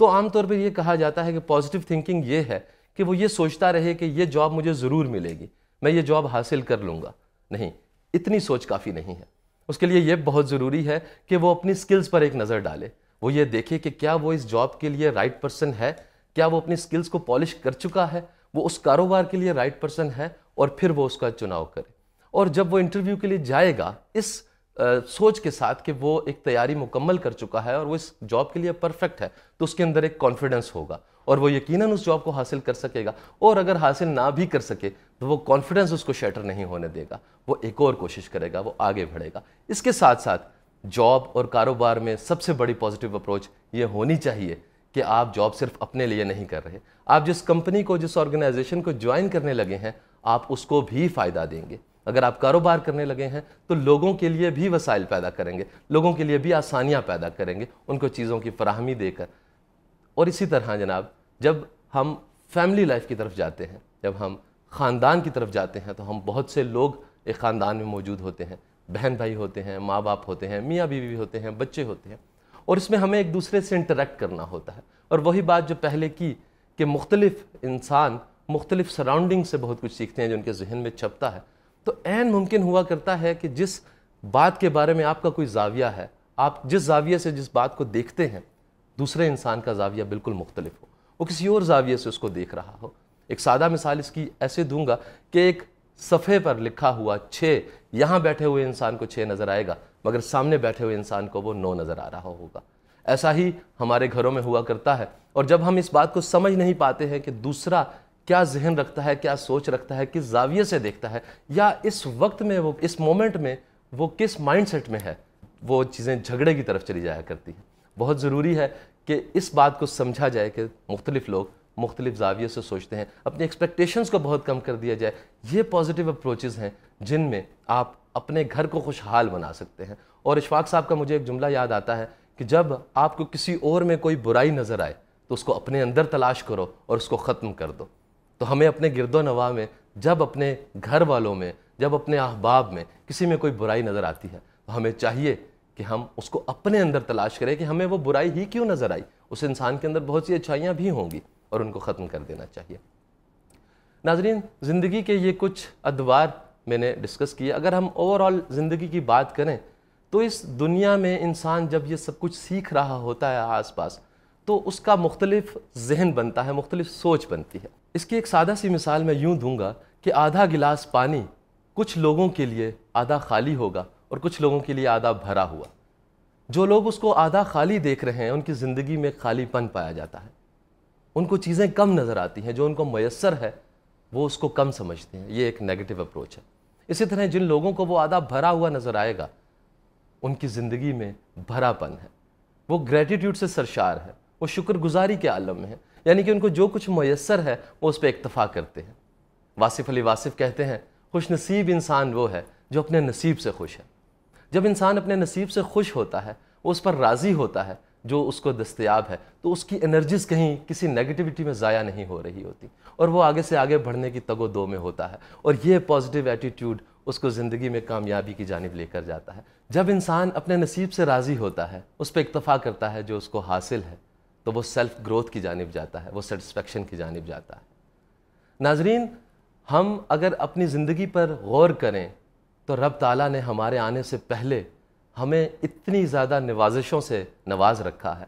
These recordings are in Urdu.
تو عام طور پر یہ کہا جاتا ہے کہ پازیٹیو تھنکنگ یہ ہے کہ وہ یہ سوچتا رہے کہ یہ جاب مجھے ضرور ملے گی، میں یہ جاب حاصل کر لوں گا۔ نہیں، اتنی سوچ کافی نہیں ہے۔ اس کے لیے یہ بہت ضروری ہے کہ وہ اپنی سکلز پر ایک نظر ڈالے، وہ یہ دیکھے کہ کیا وہ اس جاب کے لیے رائٹ پرسن ہے، کیا وہ اپنی سکلز کو پالش کر چکا ہے، وہ اس کاروبار کے لیے رائٹ پرسن ہے، اور پھر وہ اس کا چناؤ کرے۔ اور جب وہ انٹرویو کے لیے جائے گا اس سوچ کے ساتھ کہ وہ ایک تیاری مکمل کر چکا ہے اور وہ اس جاب کے لیے پرفیکٹ ہے، تو اس کے اندر ایک کانفیڈنس ہوگا اور وہ یقیناً اس جاب کو حاصل کر سکے گا، اور اگر حاصل نہ بھی کر سکے تو وہ کانفیڈنس اس کو شیٹر نہیں ہونے دے گا، وہ ایک اور کوشش کرے گا، وہ آگے بڑھے گا۔ اس کے ساتھ ساتھ جاب اور کاروبار میں سب سے بڑی پازیٹیو اپروچ یہ ہونی چاہیے کہ آپ جاب صرف اپنے لیے نہیں کر رہے، آپ جس کمپنی کو، جس آرگنائزیشن کو جوائن کرنے لگے ہیں، آپ اس کو بھی فائدہ دیں گے۔ اگر آپ کاروبار کرنے لگے ہیں تو لوگوں کے لیے بھی وسائل پیدا کریں گے، لوگوں کے لیے بھی آسانیاں پیدا کریں گے، ان کو چیزوں کی فراہمی دے کر۔ اور اسی طرح جناب، جب ہم فیملی لائف کی طرف جاتے ہیں، جب ہم خاندان کی طرف جاتے ہیں، تو ہم بہت سے لوگ ایک خاندان میں موجود ہوتے ہیں، بہن بھائی ہوتے ہیں، ماں باپ ہوتے ہیں، میاں بیوی ہوتے ہیں، بچے ہوتے ہیں، اور اس میں ہمیں ایک دوسرے سے انٹریکٹ کرنا ہوتا ہے۔ اور وہی بات جو پہلے کی کہ مختلف انسان مختلف سراؤنڈنگ سے بہت کچھ سیکھتے ہیں جو ان کے ذہن میں چھپتا ہے، تو عین ممکن ہوا کرتا ہے کہ جس بات کے بارے میں آپ کا کوئی زاویہ ہے، آپ جس زاویے سے جس بات کو دیکھتے ہیں، دوسرے انسان کا زاویہ بالکل مختلف ہو، وہ کسی اور زاویے سے اس کو دیکھ رہا ہو۔ ایک سادہ مثال اس کی ایسے دوں گا کہ ایک صفحے پر لکھا ہوا 6، یہاں بیٹھے ہوئے انسان کو 6 نظر آئے گا، مگر سامنے بیٹھے ہوئے انسان کو وہ 9 نظر آ رہا ہوگا۔ ایسا ہی ہمارے گھروں میں ہوا کرتا ہے، اور جب ہم اس بات کو سمجھ نہیں پاتے ہیں کہ دوسرا کیا ذہن رکھتا ہے، کیا سوچ رکھتا ہے، کس زاویے سے دیکھتا ہے، یا اس وقت میں وہ اس مومنٹ میں وہ کس مائنڈ سیٹ میں ہے، وہ چیزیں جھگڑے کی طرف چلی جایا کرتی ہیں۔ بہت ضروری ہے کہ اس بات کو سمجھا جائے کہ مختلف لوگ مختلف زاویے سے سوچتے ہیں، اپنی ایکسپیکٹیشنز کو بہت کم کر دیا جائے۔ یہ پازیٹیو اپروچز ہیں جن میں آپ اپنے گھر کو خوشحال بنا سکتے ہیں۔ اور اشفاق صاحب کا مجھے ایک جملہ یاد آتا ہے کہ جب آپ کو کسی اور میں کوئی برائی نظر آئے تو اس کو اپنے اندر تلاش کرو اور اس کو ختم کر دو۔ تو ہمیں اپنے گرد و نواح میں، جب اپنے گھر والوں میں، جب اپنے احباب میں کسی میں کوئی برائی نظر آتی ہے، تو ہمیں چاہیے کہ ہم اس کو اپنے اندر تلاش کریں کہ ہمیں وہ برائی ہی کیوں نظر آئی، اس انسان کے اندر بہت سی اچھائیاں بھی ہوں گی، اور ان کو ختم کر دینا چاہیے۔ ناظرین، زندگی کے یہ کچھ ادوار میں نے ڈسکس کیے۔ اگر ہم اوورآل زندگی کی بات کریں تو اس دنیا میں انسان جب یہ سب کچھ سیکھ رہا ہوتا ہے آس پاس، تو اس کا مختلف ذہن بنتا ہے، مختلف سوچ بنتی ہے۔ اس کی ایک سادہ سی مثال میں یوں دوں گا کہ آدھا گلاس پانی کچھ لوگوں کے لیے آدھا خالی ہوگا اور کچھ لوگوں کے لیے آدھا بھرا ہوا۔ جو لوگ اس کو آدھا خالی دیکھ رہے ہیں، ان کی زندگی میں خالی پن پایا جاتا ہے، ان کو چیزیں کم نظر آتی ہیں، جو ان کو میسر ہے وہ اس کو کم سمجھتے ہیں۔ یہ ایک نیگیٹو اپروچ ہے۔ اسی طرح جن لوگوں کو وہ آدھا بھرا ہوا نظر آئے گا، ان کی زندگی میں بھرا پن ہے، وہ گریٹیٹیوڈ سے سرشار ہے، وہ شکر گزاری کے عالم میں ہے، یعنی کہ ان کو جو کچھ میسر ہے وہ اس پہ اکتفا کرتے ہیں۔ واصف علی واصف کہتے ہیں، خوش نصیب انسان وہ ہے جو اپنے نصیب سے خوش ہے۔ جب انسان اپنے نصیب سے خوش ہوتا ہے، وہ اس پر راضی ہوتا ہے جو اس کو دستیاب ہے، تو اس کی انرجیز کہیں کسی نیگیٹیوٹی میں ضائع نہیں ہو رہی ہوتی، اور وہ آگے سے آگے بڑھنے کی تگ و دو میں ہوتا ہے، اور یہ پازیٹیو ایٹیٹیوڈ اس کو زندگی میں کامیابی کی جانب لے کر جاتا ہے۔ جب انسان اپنے نصیب سے راضی ہوتا ہے، اس پہ اکتفا کرتا ہے جو اس کو حاصل ہے، تو وہ سیلف گروتھ کی جانب جاتا ہے، وہ سیٹسفیکشن کی جانب جاتا ہے۔ ناظرین، ہم اگر اپنی زندگی پر غور کریں تو رب تعالیٰ نے ہمارے آنے سے پہلے ہمیں اتنی زیادہ نوازشوں سے نواز رکھا ہے،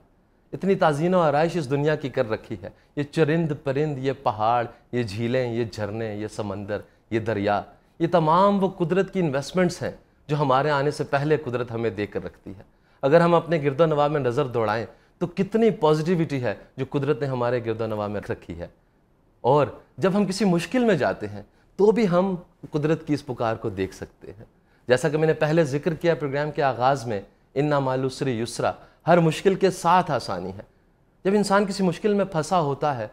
اتنی تعظیم و آرائش اس دنیا کی کر رکھی ہے۔ یہ چرند پرند، یہ پہاڑ، یہ جھیلیں، یہ جھرنے، یہ سمندر، یہ دریا، یہ تمام وہ قدرت کی انویسٹمنٹس ہیں جو ہمارے آنے سے پہلے قدرت ہمیں دے کر رکھتی ہے۔ اگر ہم اپنے گرد و نواح میں نظر دوڑائیں تو کتنی پازیٹیوٹی ہے جو قدرت نے ہمارے گرد و نواح میں رکھی ہے۔ اور جب ہم کسی مشکل میں جاتے ہیں تو بھی ہم قدرت کی اس پکار کو دیکھ سکتے ہیں۔ جیسا کہ میں نے پہلے ذکر کیا پروگرام کے آغاز میں، اِنَّ مَعَ الْعُسْرِ یُسْرًا، ہر مشکل کے ساتھ آسانی ہے۔ جب انسان کسی مشکل میں پھنسا ہوتا ہے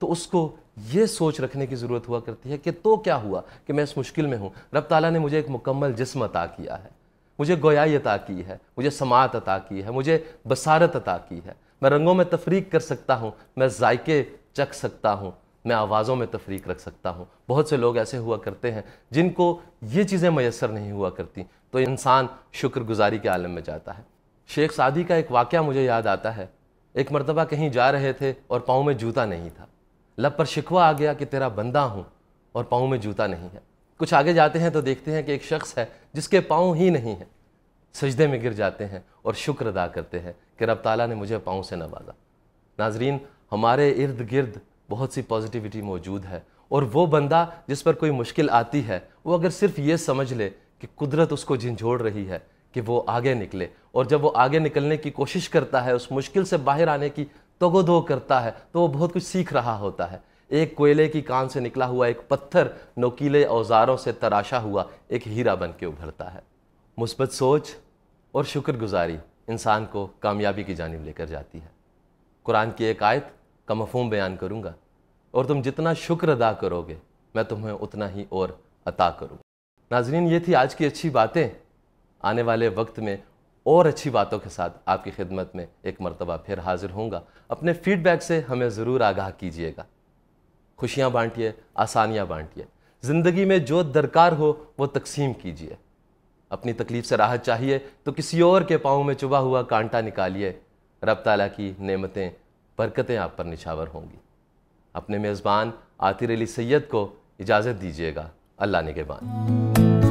تو اس کو یہ سوچ رکھنے کی ضرورت ہوا کرتی ہے کہ تو کیا ہوا کہ میں اس مشکل میں ہوں، رب تعالیٰ نے مجھے ایک مکمل جسم عطا کیا ہے، مجھے گویائی عطا کی ہے، مجھے سماعت عطا کی ہے، مجھے بصارت عطا کی ہے، میں رنگوں میں تفریق کر سکتا ہوں، میں ذائقے چکھ سکتا ہوں، میں آوازوں میں تفریق رکھ سکتا ہوں۔ بہت سے لوگ ایسے ہوا کرتے ہیں جن کو یہ چیزیں میسر نہیں ہوا کرتی، تو انسان شکر گزاری کے عالم میں جاتا ہے۔ شیخ سعدی کا ایک واقعہ مجھے یاد آتا ہے ایک مرتبہ کہیں جا رہے تھے اور پاؤں میں جوتا نہیں تھا، لب پر شکوہ آ گیا کہ تیرا بندہ ہوں اور پاؤں میں جوتا نہیں ہے۔ کچھ آگے جاتے ہیں تو دیکھتے ہیں کہ ایک شخص ہے جس کے پاؤں ہی نہیں ہیں، سجدے میں گر جاتے ہیں اور شکر ادا کرتے ہیں کہ رب تعالیٰ نے مجھے پاؤں سے نوازا۔ ناظرین، ہمارے ارد گرد بہت سی پازیٹیوٹی موجود ہے، اور وہ بندہ جس پر کوئی مشکل آتی ہے، وہ اگر صرف یہ سمجھ لے کہ قدرت اس کو جھنجھوڑ رہی ہے کہ وہ آگے نکلے، اور جب وہ آگے نکلنے کی کوشش کرتا ہے، اس مشکل سے باہر آنے کی تگ و دو کرتا ہے، تو وہ بہت کچھ سیکھ رہا ہوتا ہے۔ ایک کوئلے کی کان سے نکلا ہوا ایک پتھر نوکیلے اوزاروں سے تراشا ہوا ایک ہیرا بن کے ابھرتا ہے۔ مثبت سوچ اور شکر گزاری انسان کو کامیابی کی جانب لے کر جاتی ہے۔ قرآن کی ایک آیت کا مفہوم بیان کروں گا، اور تم جتنا شکر ادا کرو گے میں تمہیں اتنا ہی اور عطا کروں گا۔ ناظرین، یہ تھی آج کی اچھی باتیں۔ آنے والے وقت میں اور اچھی باتوں کے ساتھ آپ کی خدمت میں ایک مرتبہ پھر حاضر ہوں گا۔ اپنے فیڈ بیک سے ہمیں ضرور آگاہ کیجیے گا۔ خوشیاں بانٹیے، آسانیاں بانٹیے، زندگی میں جو درکار ہو وہ تقسیم کیجیے۔ اپنی تکلیف سے راحت چاہیے تو کسی اور کے پاؤں میں چبھا ہوا کانٹا نکالیے، رب تعالیٰ کی نعمتیں، برکتیں آپ پر نچھاور ہوں گی۔ اپنے میزبان عاطر علی سید کو اجازت دیجیے گا۔ اللہ نگہبان۔